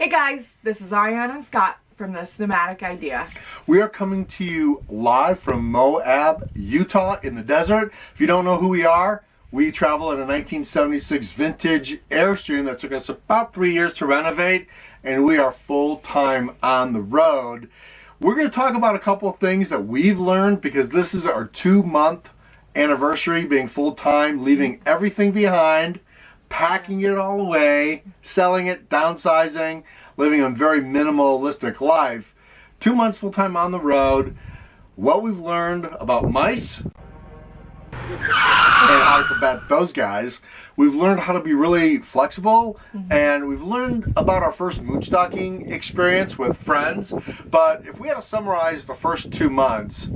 Hey guys, this is Ariane and Scott from this Nomadic Idea. We are coming to you live from Moab, Utah in the desert. If you don't know who we are, we travel in a 1976 vintage Airstream that took us about 3 years to renovate, and we are full-time on the road. We're going to talk about a couple of things that we've learned because this is our 2-month anniversary being full-time, leaving everything behind, packing it all away, selling it, downsizing, living a very minimalistic life. 2 months full-time on the road, what we've learned about mice and how to combat those guys. We've learned how to be really flexible, and we've learned about our first Moochdocking experience with friends. But if we had to summarize the first 2 months,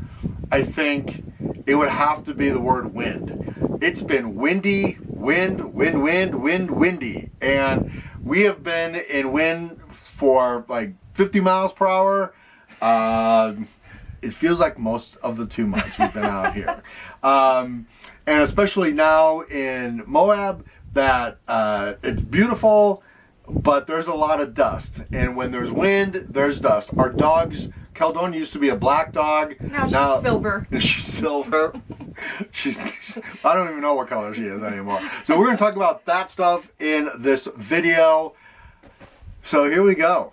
I think it would have to be the word wind. It's been windy, windy, and we have been in wind for like 50 miles per hour. It feels like most of the 2 months we've been out here. And especially now in Moab, that it's beautiful, but there's a lot of dust. And when there's wind, there's dust. Our dogs, Caledonia used to be a black dog. Now she's silver. She's silver. I don't even know what color she is anymore. So we're going to talk about that stuff in this video. So here we go.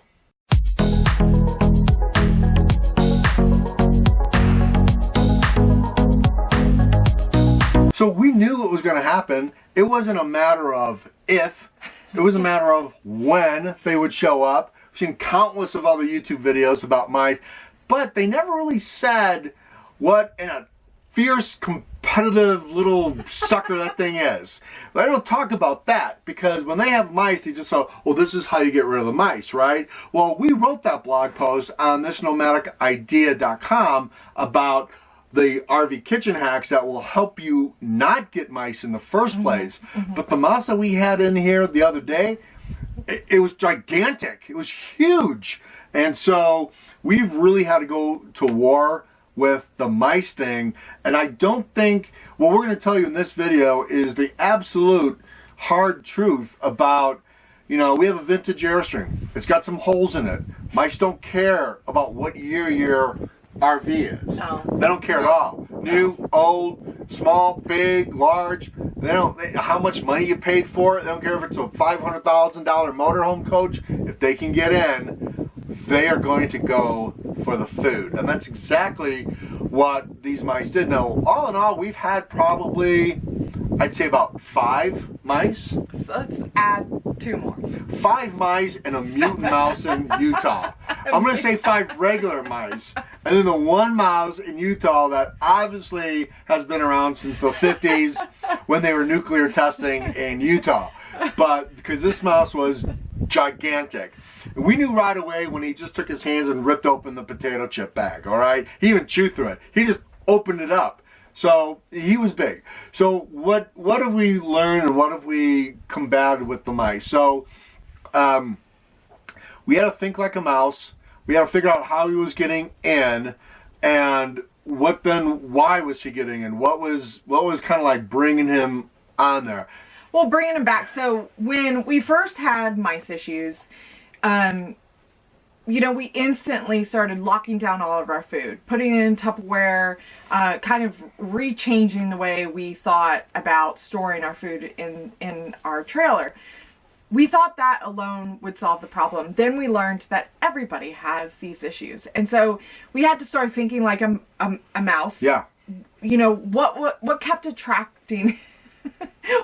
So we knew it was going to happen. It wasn't a matter of if, it was a matter of when they would show up. I've seen countless of other YouTube videos about mice, but they never really said what in a fierce, competitive little sucker that thing is. But I don't talk about that because when they have mice, they just say, well, this is how you get rid of the mice, right? Well, we wrote that blog post on this nomadicidea.com about the RV kitchen hacks that will help you not get mice in the first place. But the mouse that we had in here the other day, it was gigantic. It was huge. And so we've really had to go to war with the mice thing. And I don't think, what we're going to tell you in this video is the absolute hard truth about, you know, we have a vintage Airstream. It's got some holes in it. Mice don't care about what year your RV is. No. They don't care at all. New, old, small, big, large. How much money you paid for it. They don't care if it's a $500,000 motorhome coach. If they can get in, they are going to go for the food. And that's exactly what these mice did. Now, all in all, we've had probably, I'd say about 5 mice. So let's add 2 more. 5 mice and a mutant mouse in Utah. I'm going to say 5 regular mice. And then the 1 mouse in Utah that obviously has been around since the 50s when they were nuclear testing in Utah. But because this mouse was gigantic. We knew right away when he just took his hands and ripped open the potato chip bag, all right? He even chewed through it. He just opened it up. So he was big. So what have we learned and what have we combated with the mice? So we had to think like a mouse. We had to figure out how he was getting in, and why was he getting in? What was kind of like bringing him on there? Well, bringing him back. So when we first had mice issues, you know, we instantly started locking down all of our food, putting it in Tupperware, kind of rechanging the way we thought about storing our food in our trailer. We thought that alone would solve the problem. Then we learned that everybody has these issues. And so we had to start thinking like a mouse. Yeah. You know, what kept attracting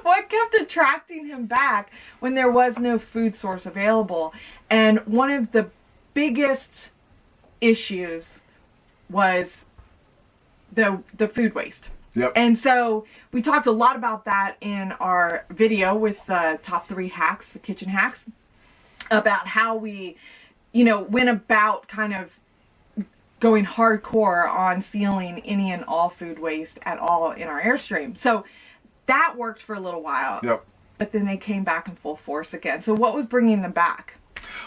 what kept attracting him back when there was no food source available? And one of the biggest issues was the food waste. Yep. And so we talked a lot about that in our video with the top 3 hacks, the kitchen hacks, about how we, you know, went about kind of going hardcore on sealing any and all food waste at all in our Airstream. So that worked for a little while. Yep. But then they came back in full force again. So what was bringing them back?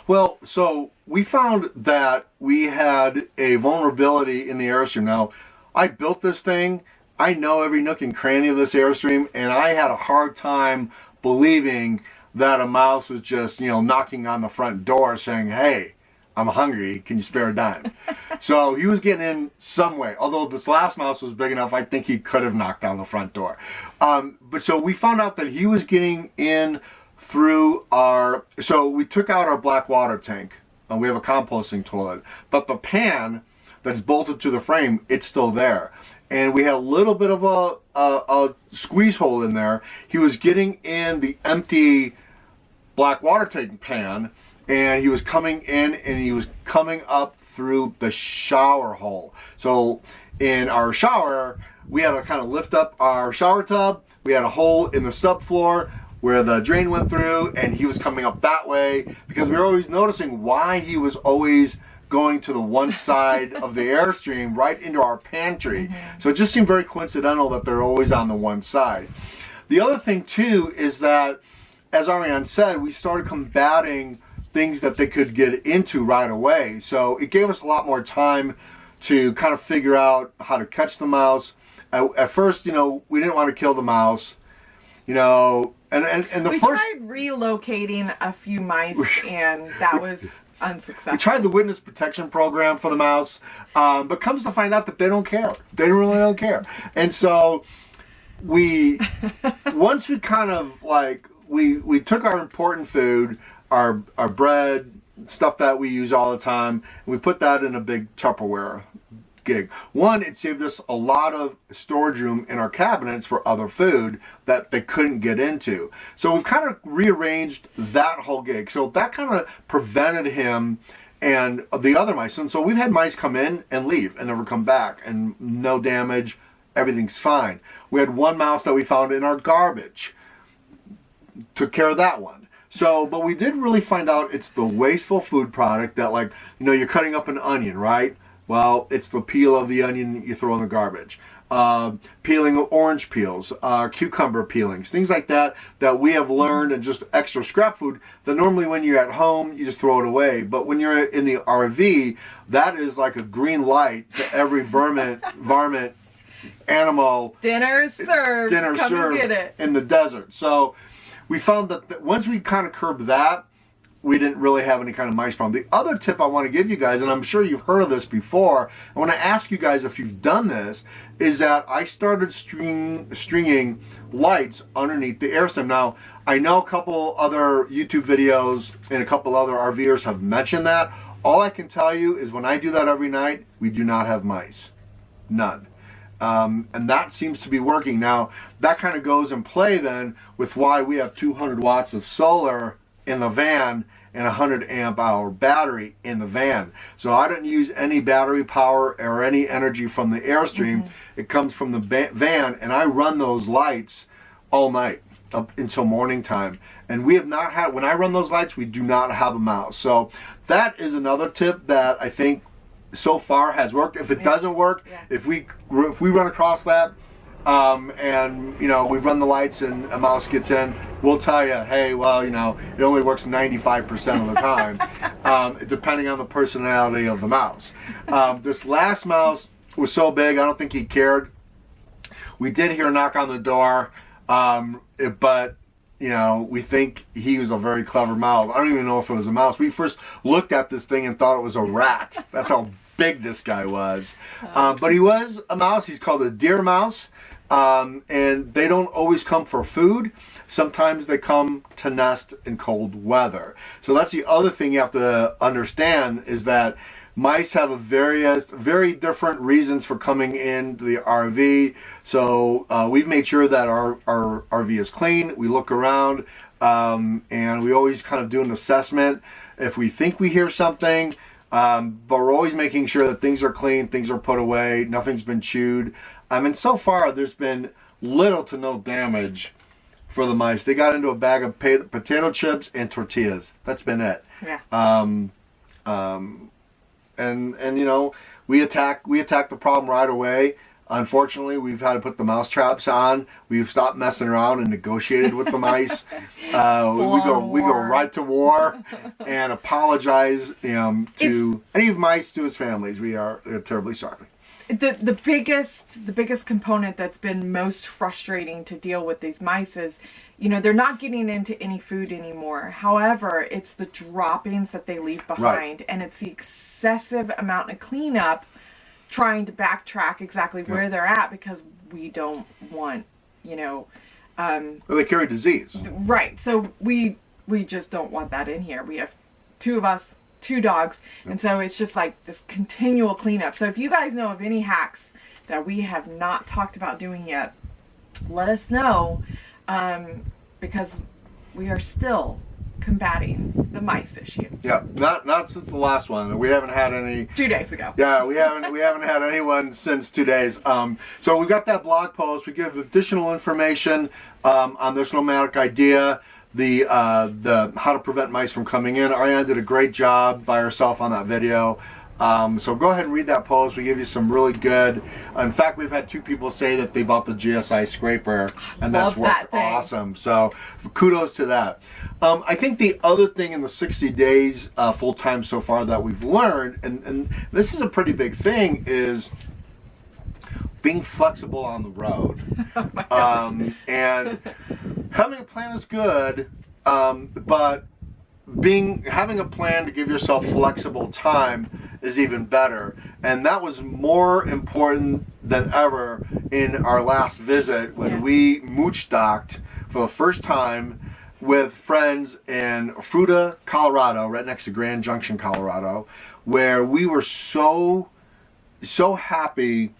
Well, so we found that we had a vulnerability in the Airstream. Now, I built this thing. I know every nook and cranny of this Airstream, and I had a hard time believing that a mouse was just, you know, knocking on the front door saying, hey, I'm hungry, can you spare a dime? So he was getting in some way. Although this last mouse was big enough, I think he could have knocked on the front door. But so we found out that he was getting in through our, so we took out our black water tank. We have a composting toilet. But the pan that's bolted to the frame, it's still there. And we had a little bit of a squeeze hole in there. He was getting in the empty black water tank pan, and he was coming in and he was coming up through the shower hole. So in our shower, we had to kind of lift up our shower tub. We had a hole in the subfloor where the drain went through, and he was coming up that way because we were always noticing why he was always going to the one side of the Airstream right into our pantry. So it just seemed very coincidental that they're always on the one side. The other thing too is that, as Ariane said, we started combating things that they could get into right away. So it gave us a lot more time to kind of figure out how to catch the mouse. At first, you know, we didn't want to kill the mouse, you know, and we tried relocating a few mice, and that was unsuccessful. We tried the witness protection program for the mouse, but comes to find out that they don't care. They really don't care. And so we, once we kind of like, we took our important food, our bread, stuff that we use all the time, and we put that in a big Tupperware gig. One, it saved us a lot of storage room in our cabinets for other food that they couldn't get into. So we've kind of rearranged that whole gig. So that kind of prevented him and the other mice. And so we've had mice come in and leave and never come back, and no damage, everything's fine. We had one mouse that we found in our garbage. Took care of that one. So, but we did really find out it's the wasteful food product that, like, you know, you're cutting up an onion, right? Well, it's the peel of the onion you throw in the garbage. Peeling orange peels, cucumber peelings, things like that, that we have learned, and just extra scrap food that normally when you're at home, you just throw it away. But when you're in the RV, that is like a green light to every varmint, animal. Dinner served. Come and get it. In the desert. So we found that once we kind of curbed that, we didn't really have any kind of mice problem. The other tip I want to give you guys, and I'm sure you've heard of this before, I want to ask you guys if you've done this, is that I started stringing lights underneath the Airstream. Now, I know a couple other YouTube videos and a couple other RVers have mentioned that. All I can tell you is when I do that every night, we do not have mice. None. And that seems to be working. Now, that kind of goes in play then with why we have 200 watts of solar in the van and a 100 amp hour battery in the van. So I don't use any battery power or any energy from the Airstream. It comes from the van, and I run those lights all night up until morning time. And we have not had, when I run those lights, we do not have a mouse. So that is another tip that I think so far has worked. If it doesn't work, if we run across that, and you know, we run the lights and a mouse gets in, we'll tell you, hey, well, you know, it only works 95% of the time, depending on the personality of the mouse. This last mouse was so big, I don't think he cared. We did hear a knock on the door, but you know, we think he was a very clever mouse. I don't even know if it was a mouse. We first looked at this thing and thought it was a rat. That's how big this guy was. But he was a mouse. He's called a deer mouse. And they don't always come for food. Sometimes they come to nest in cold weather. So that's the other thing you have to understand, is that mice have very different reasons for coming into the RV. So we've made sure that our RV is clean. We look around, and we always kind of do an assessment if we think we hear something. But we're always making sure that things are clean, things are put away, nothing's been chewed. And so far, there's been little to no damage for the mice. They got into a bag of potato chips and tortillas. That's been it. Yeah. And you know, we attack the problem right away. Unfortunately, we've had to put the mouse traps on. We've stopped messing around and negotiated with the mice. We go right to war and apologize to any mice, to his families. We're terribly sorry. the biggest component that's been most frustrating to deal with these mice is, you know, they're not getting into any food anymore. However, it's the droppings that they leave behind, and it's the excessive amount of cleanup trying to backtrack exactly where they're at, because we don't want, you know, well, they carry disease. Right. So we just don't want that in here. We have 2 of us, 2 dogs, and so it's just like this continual cleanup. So if you guys know of any hacks that we have not talked about doing yet, let us know, because we are still combating the mice issue. Yeah, not since the last one. We haven't had any. 2 days ago. Yeah, we haven't had anyone since 2 days. So we've got that blog post. We give additional information on this nomadic idea. The how to prevent mice from coming in. Ariane did a great job by herself on that video. So go ahead and read that post. We give you some really good. In fact, we've had 2 people say that they bought the GSI scraper, and that's worked awesome. So kudos to that. I think the other thing in the 60 days full time so far that we've learned, and this is a pretty big thing, is being flexible on the road. And having a plan is good, but having a plan to give yourself flexible time is even better. And that was more important than ever in our last visit when we Moochdockt for the first time with friends in Fruita, Colorado, right next to Grand Junction, Colorado, where we were so happy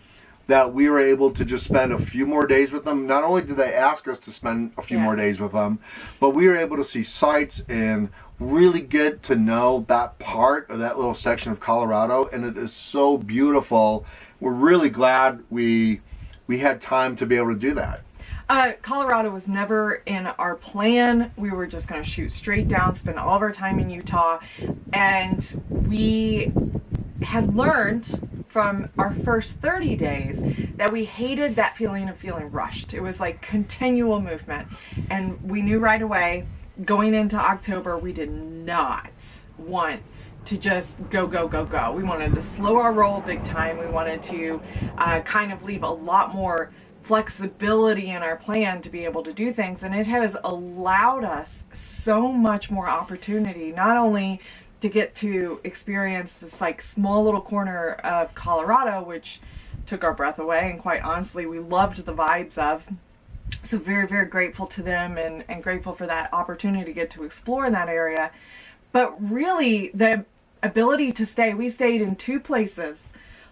that we were able to just spend a few more days with them. Not only did they ask us to spend a few more days with them, but we were able to see sights and really get to know that part of that little section of Colorado, and it is so beautiful. We're really glad we had time to be able to do that. Colorado was never in our plan. We were just going to shoot straight down, spend all of our time in Utah, and we had learned from our first 30 days that we hated that feeling of feeling rushed. It was like continual movement, and we knew right away going into October we did not want to just go. We wanted to slow our roll big time. We wanted to kind of leave a lot more flexibility in our plan to be able to do things, and it has allowed us so much more opportunity, not only to get to experience this like small little corner of Colorado, which took our breath away, and quite honestly we loved the vibes of. So very, very grateful to them, and grateful for that opportunity to get to explore in that area. But really the ability to stay, we stayed in 2 places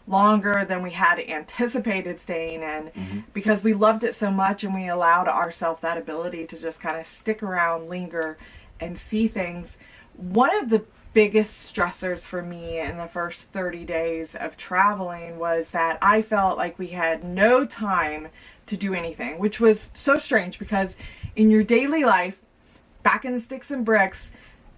longer than we had anticipated staying in, because we loved it so much, and we allowed ourselves that ability to just kind of stick around, linger, and see things. One of the biggest stressors for me in the first 30 days of traveling was that I felt like we had no time to do anything, which was so strange, because in your daily life, back in the sticks and bricks,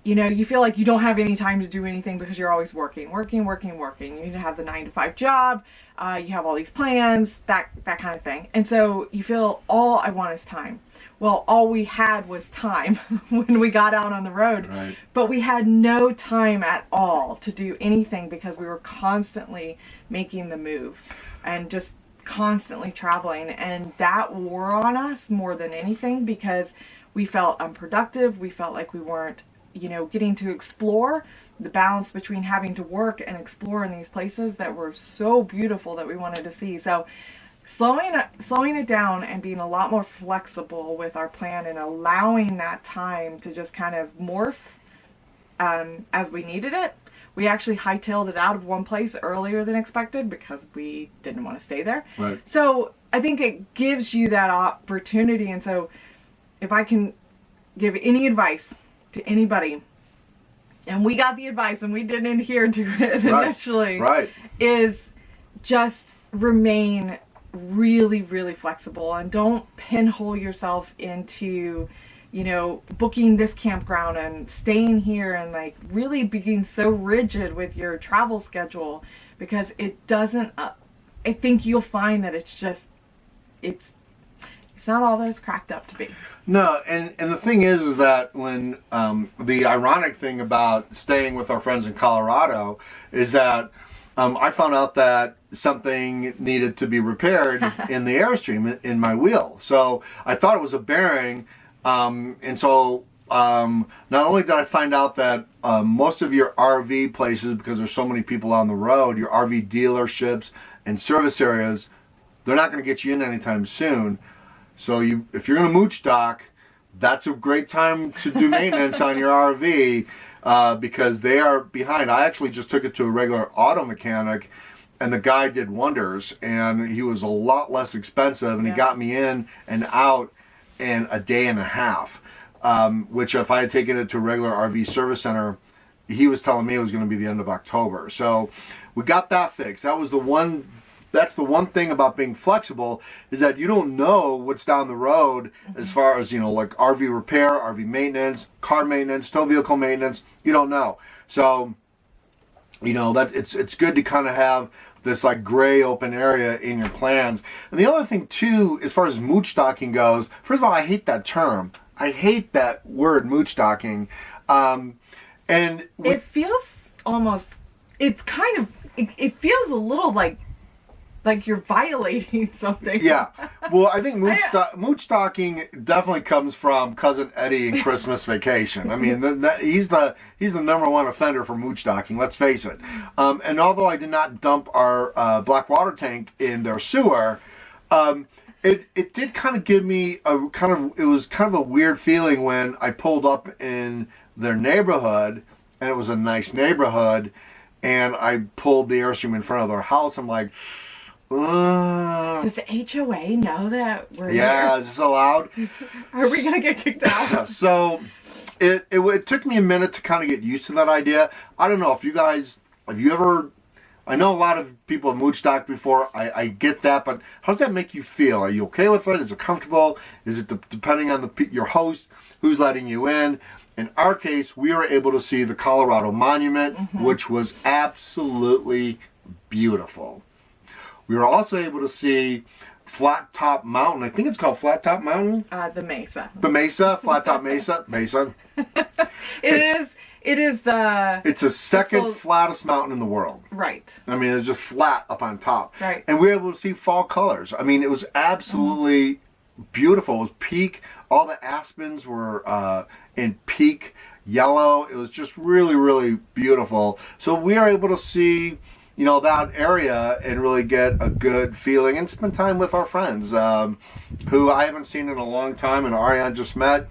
you know, you feel like you don't have any time to do anything because you're always working. You have the 9-to-5 job, you have all these plans, that kind of thing. And so you feel all I want is time. Well, all we had was time when we got out on the road, right. But we had no time at all to do anything because we were constantly making the move and just constantly traveling, and that wore on us more than anything, because we felt unproductive. We felt like we weren't, you know, getting to explore the balance between having to work and explore in these places that were so beautiful that we wanted to see. So slowing it down and being a lot more flexible with our plan, and allowing that time to just kind of morph as we needed it. We actually hightailed it out of one place earlier than expected because we didn't want to stay there. Right. So I think it gives you that opportunity. And so if I can give any advice to anybody, and we got the advice and we didn't adhere to it initially, right, is just remain really, really flexible, and don't pinhole yourself into, you know, booking this campground and staying here, and like really being so rigid with your travel schedule, because it doesn't, I think you'll find that it's not all that it's cracked up to be. No, and the thing is that when the ironic thing about staying with our friends in Colorado is that I found out that something needed to be repaired in the Airstream in my wheel. So I thought it was a bearing, and so not only did I find out that most of your RV places, because there's so many people on the road, your RV dealerships and service areas, they're not going to get you in anytime soon. So if you're going to Moochdockt, that's a great time to do maintenance on your RV. Because they are behind. I actually just took it to a regular auto mechanic, and the guy did wonders, and he was a lot less expensive, and he got me in and out in a day and a half, which if I had taken it to a regular RV service center, he was telling me it was going to be the end of October. So we got that fixed. That's the one thing about being flexible, is that you don't know what's down the road as far as, like RV repair, RV maintenance, car maintenance, tow vehicle maintenance. You don't know. So, that it's good to kind of have this like gray open area in your plans. And the other thing too, as far as Moochdocking goes, first of all, I hate that term. I hate that word, Moochdocking. And it feels almost, it feels a little like you're violating something. Yeah. Well, I think Moochdocking definitely comes from Cousin Eddie in Christmas Vacation. I mean, he's the number one offender for Moochdocking, let's face it. And although I did not dump our black water tank in their sewer, it did kind of give me it was kind of a weird feeling when I pulled up in their neighborhood, and it was a nice neighborhood, and I pulled the Airstream in front of their house. I'm like, does the HOA know that we're here? Is this allowed? Are we going to get kicked out? So it took me a minute to kind of get used to that idea. I don't know if you guys, I know a lot of people have Moochdockt before. I get that, but how does that make you feel? Are you okay with it? Is it comfortable? Is it depending on your host, who's letting you in? In our case, we were able to see the Colorado Monument, which was absolutely beautiful. We were also able to see Flat Top Mountain. I think it's called Flat Top Mountain. The Mesa. The Mesa, Flat Top Mesa. It is the... It's the second flattest mountain in the world. Right. I mean, it's just flat up on top. Right. And we were able to see fall colors. I mean, it was absolutely beautiful. It was peak. All the aspens were in peak yellow. It was just really, really beautiful. So we are able to see, that area and really get a good feeling and spend time with our friends who I haven't seen in a long time, and Ariane just met.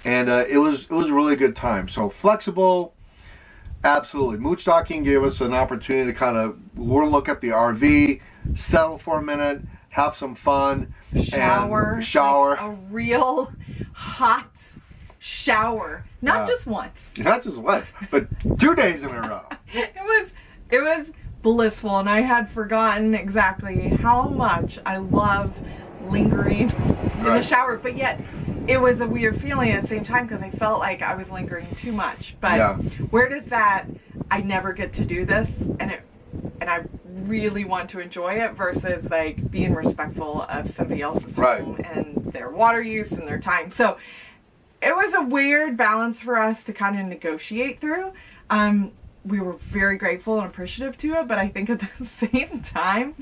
And it was a really good time. So flexible, absolutely. Moochdocking gave us an opportunity to kind of look at the RV, settle for a minute, have some fun, shower, like a real hot shower, not just once, but 2 days in a row. It was blissful, and I had forgotten exactly how much I love lingering in the shower, but yet it was a weird feeling at the same time because I felt like I was lingering too much. But where does that, I never get to do this, and I really want to enjoy it, versus like being respectful of somebody else's home and their water use and their time. So it was a weird balance for us to kind of negotiate through. We were very grateful and appreciative to it, but I think at the same time,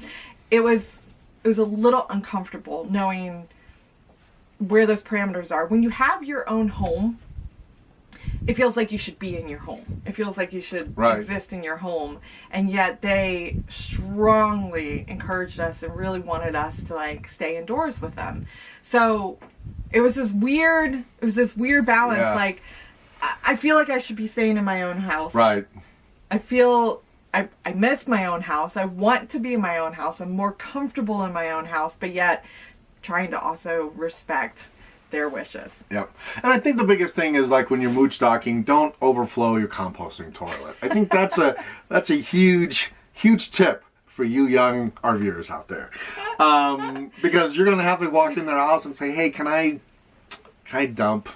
it was a little uncomfortable knowing where those parameters are. When you have your own home, it feels like you should be in your home. It feels like you should exist in your home. And yet they strongly encouraged us and really wanted us to like stay indoors with them. So it was this weird balance. Yeah. Like, I feel like I should be staying in my own house. Right. I feel I miss my own house. I want to be in my own house. I'm more comfortable in my own house, but yet trying to also respect their wishes. Yep. And I think the biggest thing is, like, when you're Moochdocking, don't overflow your composting toilet. I think that's a huge tip for you young RVers out there. Because you're going to have to walk in their house and say, hey, can I dump?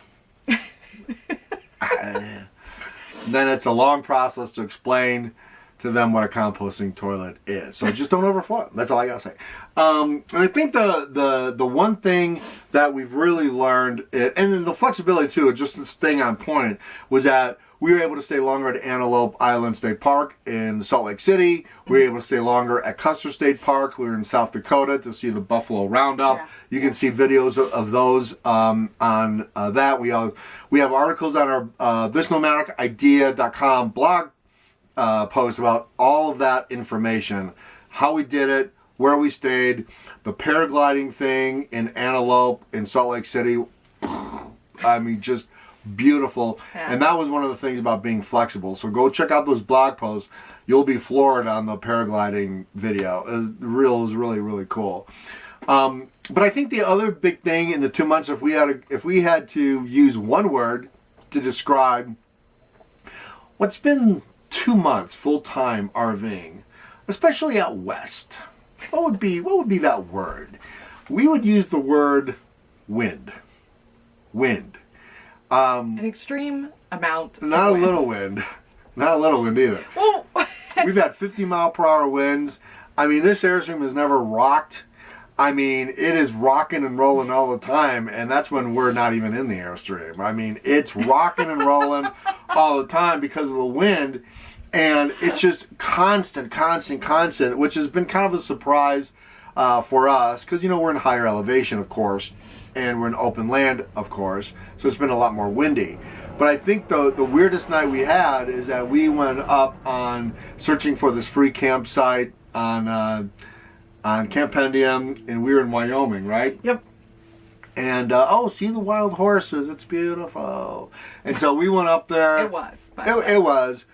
Then it's a long process to explain to them what a composting toilet is. So just don't overflow it. That's all I gotta say. And I think the one thing that we've really learned, and then the flexibility too, just staying on point, was that we were able to stay longer at Antelope Island State Park in Salt Lake City. We were able to stay longer at Custer State Park. We were in South Dakota to see the Buffalo Roundup. Yeah. You can see videos of those on that. We have articles on our thisnomadicidea.com blog post about all of that information, how we did it, where we stayed, the paragliding thing in Antelope in Salt Lake City. I mean, just beautiful. Yeah. And that was one of the things about being flexible. So go check out those blog posts. You'll be floored on the paragliding video. It was really, really cool. But I think the other big thing in the 2 months, if we had to use one word to describe what's been 2 months full-time RVing, especially out west, what would be that word? We would use the word wind. Wind. An extreme amount. Not of a wind. little wind. Not a little wind either. Well, We've had 50-mile-per-hour winds. I mean, this Airstream has never rocked. I mean, it is rocking and rolling all the time, and that's when we're not even in the Airstream. I mean, it's rocking and rolling all the time because of the wind, and it's just constant, which has been kind of a surprise for us because, you know, we're in higher elevation, of course, and we're in open land, of course, so it's been a lot more windy. But I think the weirdest night we had is that we went up on searching for this free campsite on Campendium, and we were in Wyoming, right? yep. And see the wild horses, it's beautiful. And so we went up there. It was. by the way. It was.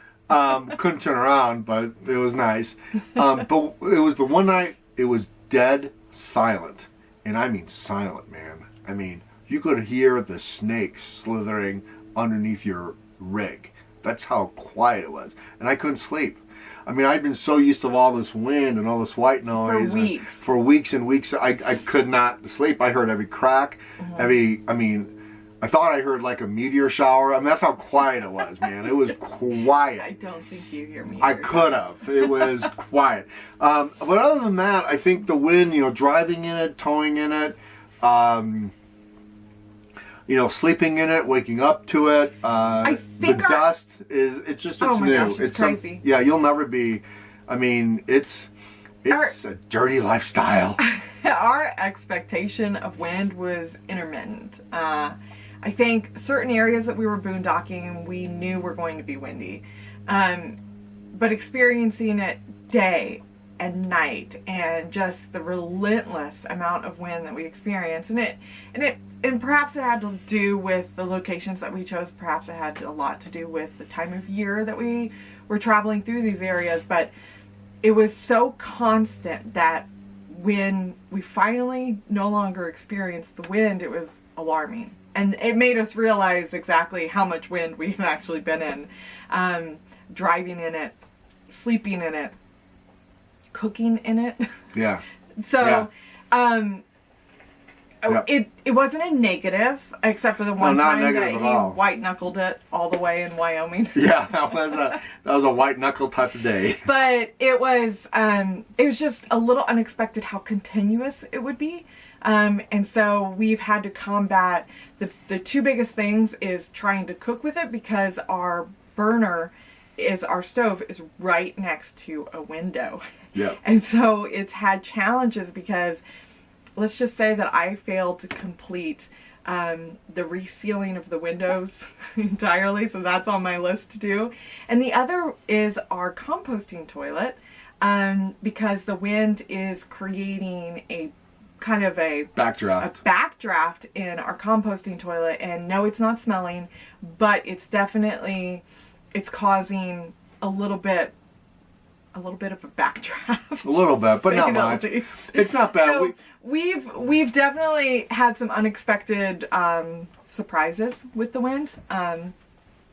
Couldn't turn around, but it was nice. But it was the one night it was dead silent. And I mean silent, man. I mean, you could hear the snakes slithering underneath your rig. That's how quiet it was. And I couldn't sleep. I mean, I'd been so used to all this wind and all this white noise. For weeks. For weeks and weeks, I could not sleep. I heard every crack, I thought I heard like a meteor shower. I mean, that's how quiet it was, man. It was quiet. I don't think you hear me. I could have. It was quiet. But other than that, I think the wind, you know, driving in it, towing in it, you know, sleeping in it, waking up to it. I think the dust is, it's oh my new. gosh, it's crazy. Yeah, you'll never be, I mean, it's a dirty lifestyle. Our expectation of wind was intermittent. I think certain areas that we were boondocking, we knew were going to be windy. But experiencing it day and night and just the relentless amount of wind that we experienced, and perhaps it had to do with the locations that we chose. Perhaps it had a lot to do with the time of year that we were traveling through these areas, but it was so constant that when we finally no longer experienced the wind, it was alarming. And it made us realize exactly how much wind we had actually been in. Driving in it, sleeping in it, cooking in it. Yeah. So, yeah. It wasn't a negative, except for the one not time that negative he at all. white knuckled it all the way in Wyoming. Yeah, that was a white knuckle type of day. But it was just a little unexpected how continuous it would be. And so we've had to combat the two biggest things is trying to cook with it, because our stove is right next to a window. Yeah. And so it's had challenges because let's just say that I failed to complete the resealing of the windows entirely. So that's on my list to do. And the other is our composting toilet, because the wind is creating a kind of a backdraft in our composting toilet. And no, it's not smelling, but it's causing a little bit of a backdraft. A little bit, but not much. It's not bad. So we've definitely had some unexpected surprises with the wind, but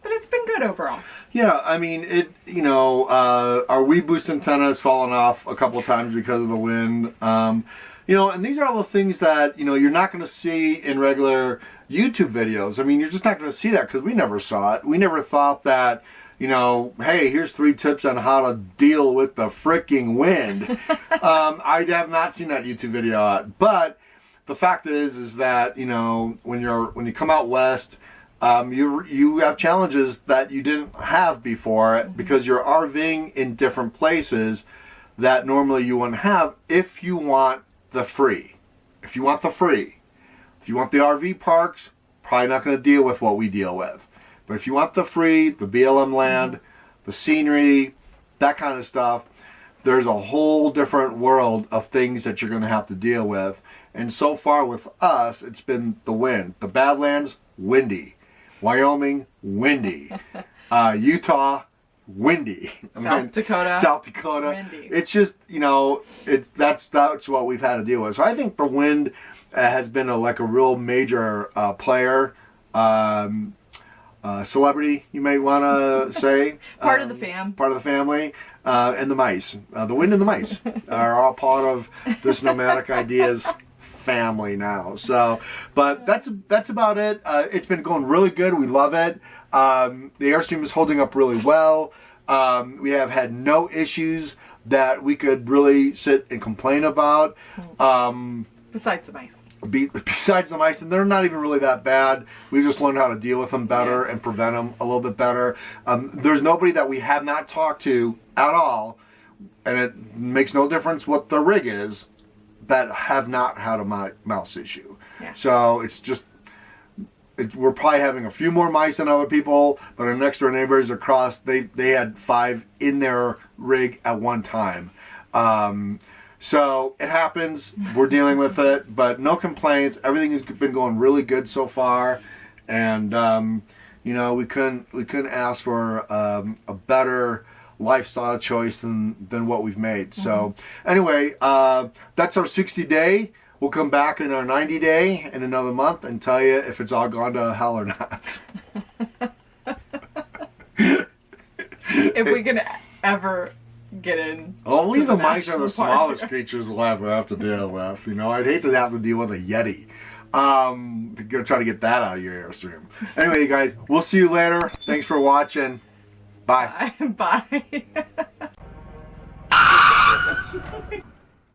it's been good overall. Yeah, I mean, our weed boost antenna has fallen off a couple of times because of the wind. And these are all the things that, you're not going to see in regular YouTube videos. I mean, you're just not going to see that because we never saw it. We never thought that, hey, here's 3 tips on how to deal with the freaking wind. I have not seen that YouTube video yet. But the fact is that, when you come out west, you have challenges that you didn't have before because you're RVing in different places that normally you wouldn't have if you want the free. If you want the free. If you want the RV parks, probably not going to deal with what we deal with. But if you want the free, the BLM land, the scenery, that kind of stuff, there's a whole different world of things that you're going to have to deal with. And so far with us, it's been the wind. The Badlands, windy. Wyoming, windy. Utah, windy. South Dakota, windy. It's just, you know, that's what we've had to deal with. So I think the wind has been like a real major player. Celebrity, you may want to say. Part of the fam. Part of the family. And the mice. The wind and the mice are all part of this Nomadic Ideas family now. So, but that's about it. It's been going really good. We love it. The Airstream is holding up really well. We have had no issues that we could really sit and complain about. Besides the mice. Besides the mice, and they're not even really that bad. We just learned how to deal with them better and prevent them a little bit better. There's nobody that we have not talked to at all, and it makes no difference what the rig is, that have not had a mouse issue. Yeah. So it's just, we're probably having a few more mice than other people, but our next door neighbors across, they had 5 in their rig at one time. So it happens. We're dealing with it, but no complaints. Everything has been going really good so far, and you know, we couldn't ask for a better lifestyle choice than what we've made. So anyway, that's our 60-day. We'll come back in our 90-day in another month and tell you if it's all gone to hell or not. If we can ever get in. Only the mice are the smallest creatures we'll ever have to deal with. You know, I'd hate to have to deal with a Yeti. To try to get that out of your Airstream. Anyway, you guys, we'll see you later. Thanks for watching. Bye. Bye.